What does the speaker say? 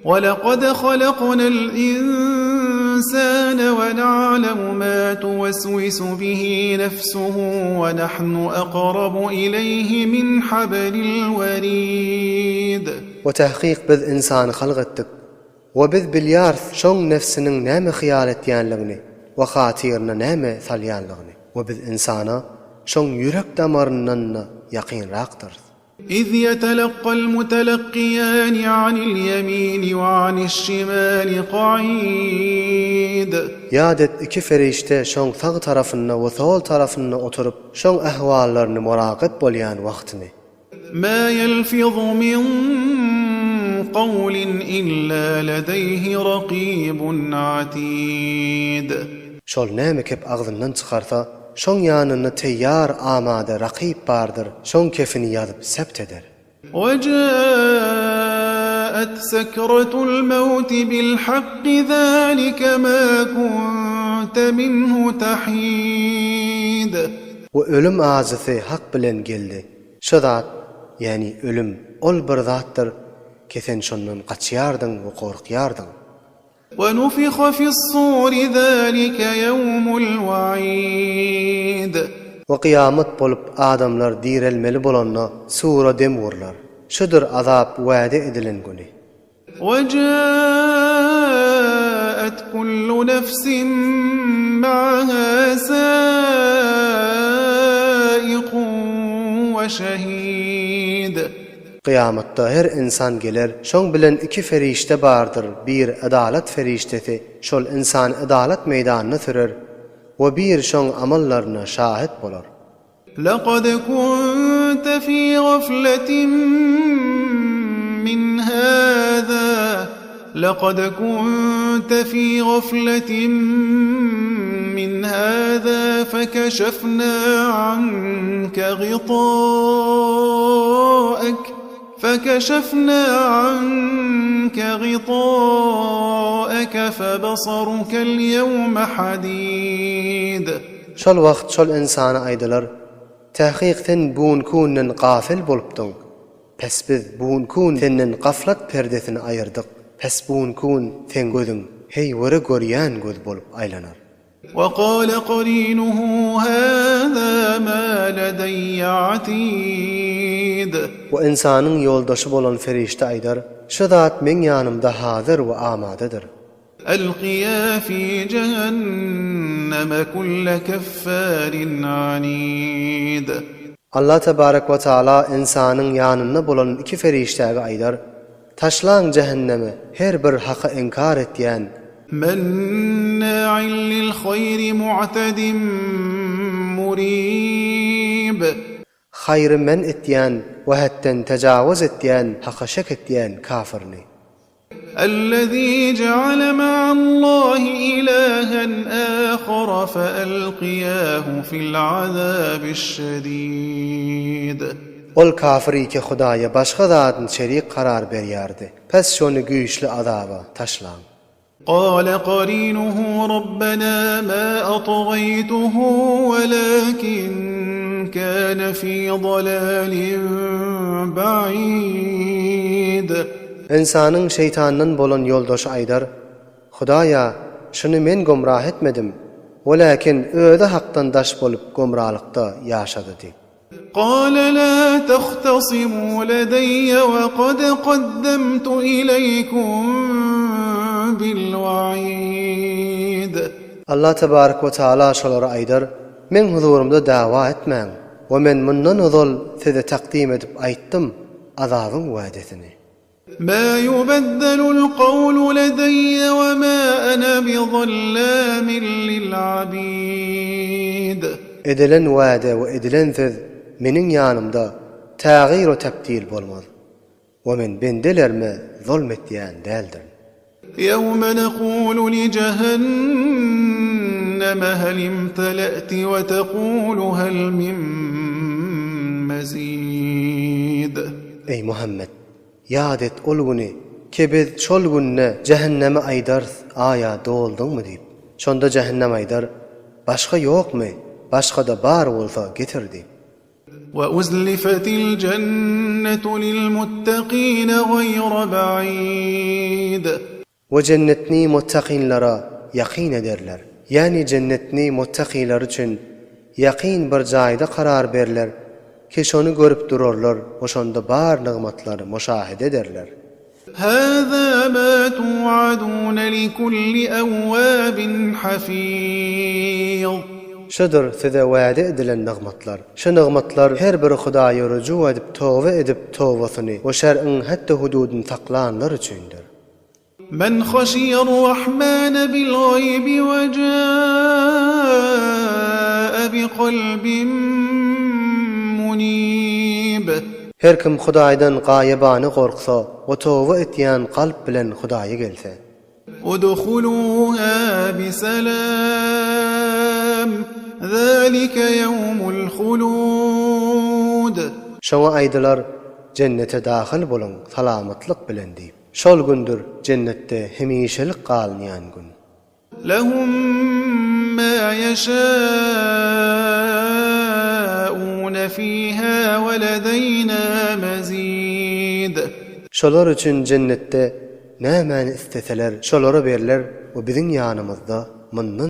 ولقد خلقنا الإنسان ونعلم ما توسوس به نفسه ونحن أقرب إليه من حبل الوريد. وتحقيق بذ إنسان خلقتك وبذ باليارث شون نفسنن نام خيالتيان لغني وخاطيرنا نام ثليان لغني وبذ إنسانا شون يرك دمرنن يقين راقتر. إذ يتلقى المتلقيان عن اليمين وعن الشمال قعيد. يادت iki ferişte şoň sag tarafynda we sol tarafynda oturup şoň ahwallaryny muraqib bolýan wagtyny. ما يلفظ من قول إلا لديه رقيب عتيد. Şol näme kep agzyndan çykarsa şoň ýanyna teýýar amada raqib bardyr. Şoň kefini ýazyp sept eder. وجاءت سكرة الموت بالحق ذلك ما كنت منه تحيد. Ve ölüm azyzy hak bilen geldi. Şo zat, yani ölüm ol bir zatdyr. Kesen şondan gaçýardyň we gorkýardyň. ونفخ في الصور ذلك يوم الوعيد. Ve kıyamet bolup adamlar direlmeli bolanna sura dem vurlar. Şudur azap wa'de edilen güni. وجاءت كل نفس معها سائق وشهيد. Kıyamatta her insan geler, şoň bilen iki ferişte bardır. Bir adalet feriştesi, şol insan adalet meydanyna sürer we bir şoň amallaryna şahit bolar. لقد كنت في غفلة من هذا لقد كنت في غفلة من هذا فكشفنا عنك غطاءك فبصرك اليوم حديد. Şol wagt şol insana aýdylar: "Tähqiq sen buň kundan gafil bolupdyň. Pes biz buň kun senden gaflat perdesini ayırdyk. Pes buň kun sen gözüň hey wara görýän göz bolup aýlanar." وقال قرينه هذا ما لدي عتيد. Ve insanyň ýoldaşy bolan ferişte aýdar: "Şu zat men ýanymda hazır we amadadyr." ألقيا في جهنم كل كفار عنيد. Allah tebarek ve taala insanyň ýanyna bolan iki feriştäge aýdar: "Taşlaň cehenneme her bir haqa inkar etýän, مناع للخير معتد مريب." hayry men etýän we hatdan tajawuz etýän, haqa şek etýän kafirni. الذي جعل مع الله إلها آخر فألقياه في العذاب الشديد. Ol kafiri ki Hudaýa başga zatyn şerik karar berýärdi. Pes şonu güýçli azaba taşlaň. قال قرينه ربنا ما أطغيته ولكن كان في ضلال بعيد. İnsanyň şeytandan bolan ýoldaşy aýdar: "Hudaýa, şunu men gomrah etmedim. Welakin öýde hakdan daş bolup gomralykda ýaşady." diýip. قال لا تختصموا لدي وقد قدمت إليكم بالوعيد. Allah tebarek ve taala şolara aýdar: "Men huzurumda dawa etmäň we men mundan uzal size takdim edip aýtdym azabyň wa'desini." ما يبدل القول لدي وما أنا بظلام للعبيد. Edilen wa'de we edilen söz meniň ýanymda taghyr we tebdil bolmaz. We men bendelerime zulm etýän däldir. يوم نقول لجهنم هل امتلأت وتقول هل من مزيد. Ey Muhammed, yad et ol güni ki biz şol günne cehenneme aýdar aya dolduňmy diýip. Şonda cehennem aýdar: "Başga ýokmy? Başga da bar bolsa getir" diýip. وأزلفت الجنة للمتقين غير بعيد. Ve cennetni muttakinlara yakin ederler. Yani cennetni muttakilar üçün yakin bir jaýda karar berler. Keşonu görüp dururlar, oşonda bar nigmatlary müşahede ederler. هذا ما توعدون لكل أواب حفيظ. Şudur size wa'de edilen nigmatlar. Şu nigmatlar her biri Hudaýa ruju edip tövbe edip tövbesyny we şer'in hatta hududyny saklanlar üçindir. من خشي الرحمن بالغيب وجاء بقلب منيب. Her kim Hudaýdan gaýybany gorksa we tövbe etýän kalp bilen Hudaýa gelse. ادخلوها بسلام ذلك يوم الخلود. Şoňa aýdylar, cennete dahil bolun salamatlyk bilen diýip. Şol gündür cennetde hemişelik galynýan gün. لهم ما يشاءون فيها ولدينا مزيد. Şolar üçün cennette nämäni isteseler şolara berler we biziň ýanymyzda mundan